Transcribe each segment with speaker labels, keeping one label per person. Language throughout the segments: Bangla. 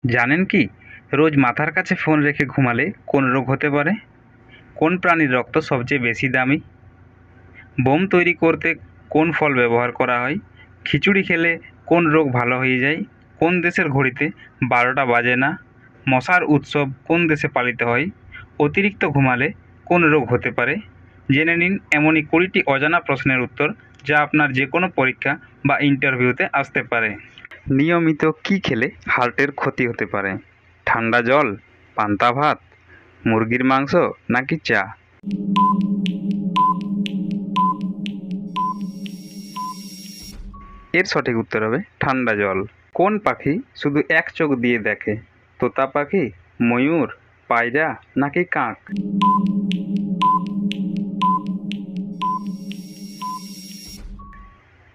Speaker 1: জানেন কি, রোজ মাথার কাছে ফোন রেখে ঘুমালে কোন রোগ হতে পারে? কোন প্রাণীর রক্ত সবচেয়ে বেশি দামি? বোম তৈরি করতে কোন ফল ব্যবহার করা হয়? খিচুড়ি খেলে কোন রোগ ভালো হয়ে যায়? কোন দেশের ঘড়িতে 12টা বাজে না? মশার উৎসব কোন দেশে পালিত হয়? অতিরিক্ত ঘুমালে কোন রোগ হতে পারে? জেনে নিন এমনই 20টি অজানা প্রশ্নের উত্তর, যা আপনার যে কোনো পরীক্ষা বা ইন্টারভিউতে আসতে পারে। নিয়মিত কী খেলে হার্টের ক্ষতি হতে পারে? ঠান্ডা জল, পান্তা ভাত, মুরগির মাংস নাকি চা? এর সঠিক উত্তর হবে ঠান্ডা জল। কোন পাখি শুধু এক চোখ দিয়ে দেখে? তোতা পাখি, ময়ূর, পায়রা নাকি কাক?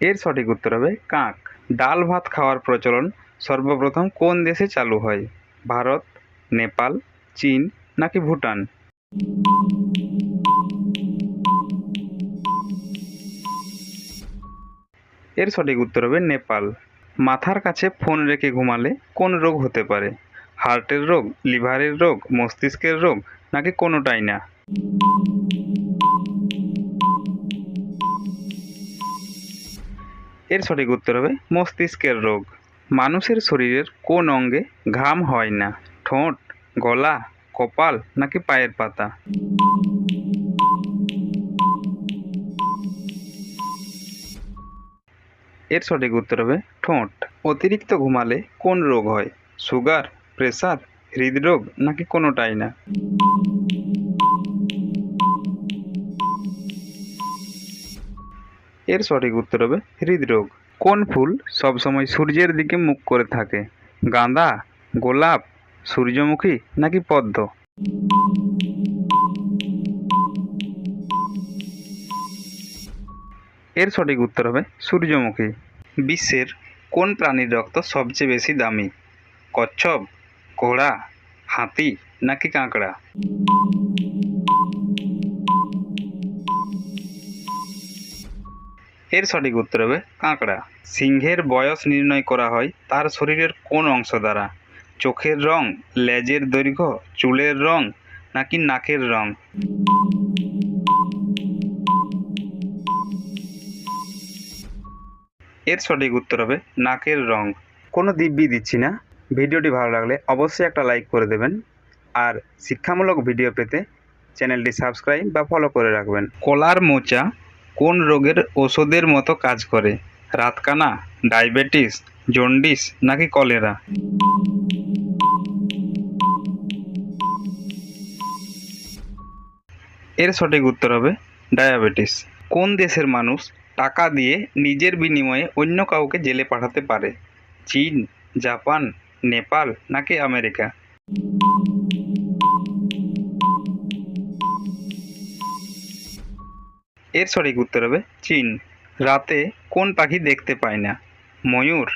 Speaker 1: এর সঠিক উত্তর হবে কাক। ডাল ভাত খাওয়ার প্রচলন সর্বপ্রথম কোন দেশে চালু হয়? ভারত, নেপাল, চীন নাকি ভুটান? এর সঠিক উত্তর হবে নেপাল। মাথার কাছে ফোন রেখে ঘুমালে কোন রোগ হতে পারে? হার্টের রোগ, লিভারের রোগ, মস্তিষ্কের রোগ নাকি কোনোটাই না? এর সঠিক উত্তর হবে মস্তিষ্কের রোগ। মানুষের শরীরের কোন অঙ্গে ঘাম হয় না? ঠোঁট, গলা, কপাল নাকি পায়ের পাতা? এর সঠিক উত্তর হবে ঠোঁট। অতিরিক্ত ঘুমালে কোন রোগ হয়? সুগার, প্রেসার, হৃদরোগ নাকি কোনোটাই না? এর সঠিক উত্তর হবে হৃদরোগ। কোন ফুল সবসময় সূর্যের দিকে মুখ করে থাকে? গাঁদা, গোলাপ, সূর্যমুখী নাকি পদ্ম? এর সঠিক উত্তর হবে সূর্যমুখী। বিশ্বের কোন প্রাণীর রক্ত সবচেয়ে বেশি দামি? কচ্ছপ, ঘোড়া, হাতি নাকি কাঁকড়া? এর সঠিক উত্তর হবে কাঁকড়া। সিংহের বয়স নির্ণয় করা হয় তার শরীরের কোন অংশ দ্বারা? চোখের রং, লেজের দৈর্ঘ্য, চুলের রং নাকি নাকের রং? এর সঠিক উত্তর হবে নাকের রং। কোনো দিব্যি দিচ্ছি না। ভিডিওটি ভালো লাগলে অবশ্যই একটা লাইক করে দেবেন, আর শিক্ষামূলক ভিডিও পেতে চ্যানেলটি সাবস্ক্রাইব বা ফলো করে রাখবেন। কলার মোচা কোন রোগের ওষুধের মতো কাজ করে? রাতকানা, ডায়াবেটিস, জন্ডিস নাকি কলেরা? এর সঠিক উত্তর হবে ডায়াবেটিস। কোন দেশের মানুষ টাকা দিয়ে নিজের বিনিময়ে অন্য কাউকে জেলে পাঠাতে পারে? চীন, জাপান, নেপাল নাকি আমেরিকা? এর সঠিক উত্তর হবে চীন। রাতে কোন পাখি দেখতে পায় না? ময়ূর,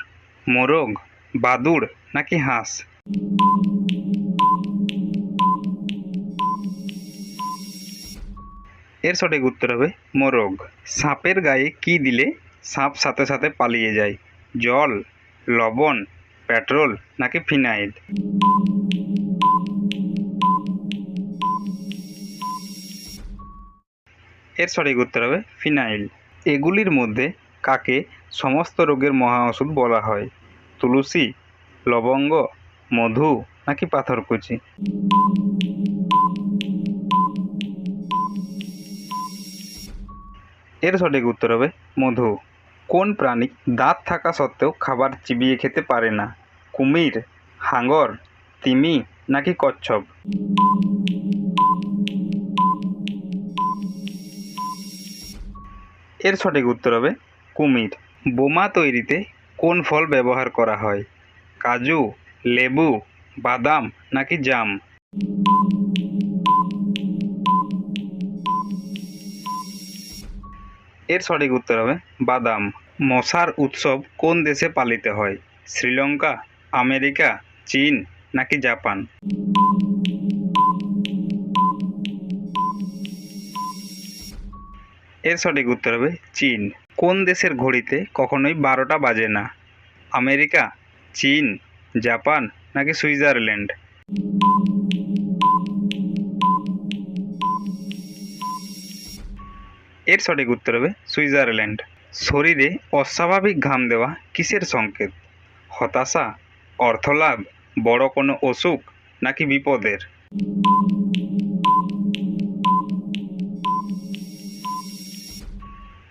Speaker 1: মোরগ, বাদুড় নাকি হাঁস? এর সঠিক উত্তর হবে মোরগ। সাপের গায়ে কি দিলে সাপ সাথে সাথে পালিয়ে যায়? জল, লবণ, পেট্রোল নাকি ফিনাইল? এর সঠিক উত্তর হবে ফিনাইল। এগুলির মধ্যে কাকে সমস্ত রোগের মহা ওষুধ বলা হয়? তুলসী, লবঙ্গ, মধু নাকি পাথরকুচি? এর সঠিক উত্তর হবে মধু। কোন প্রাণী দাঁত থাকা সত্ত্বেও খাবার চিবিয়ে খেতে পারে না? কুমির, হাঙর, তিমি নাকি কচ্ছপ? এর সঠিক উত্তর হবে কুমির। বোমা তৈরিতে কোন ফল ব্যবহার করা হয়? কাজু, লেবু, বাদাম নাকি জাম? এর সঠিক উত্তর হবে বাদাম। মশার উৎসব কোন দেশে পালিত হয়? শ্রীলঙ্কা, আমেরিকা, চীন নাকি জাপান? এর সঠিক উত্তর হবে চীন। কোন দেশের ঘড়িতে কখনোই 12টা বাজে না? আমেরিকা, চীন, জাপান নাকি সুইজারল্যান্ড? এর সঠিক উত্তর হবে সুইজারল্যান্ড। শরীরে অস্বাভাবিক ঘাম দেওয়া কিসের সংকেত? হতাশা, অর্থলাভ, বড় কোনো অসুখ নাকি বিপদের?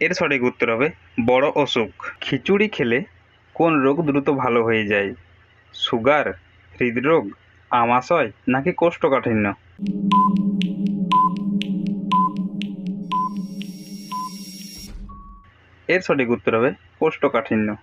Speaker 1: এর সঠিক উত্তর হবে বড় অসুখ। খিচুড়ি খেলে কোন রোগ দ্রুত ভালো হয়ে যায়? সুগার, হৃদরোগ, আমাশয় নাকি কোষ্ঠকাঠিন্য? এর সঠিক উত্তর হবে কোষ্ঠকাঠিন্য।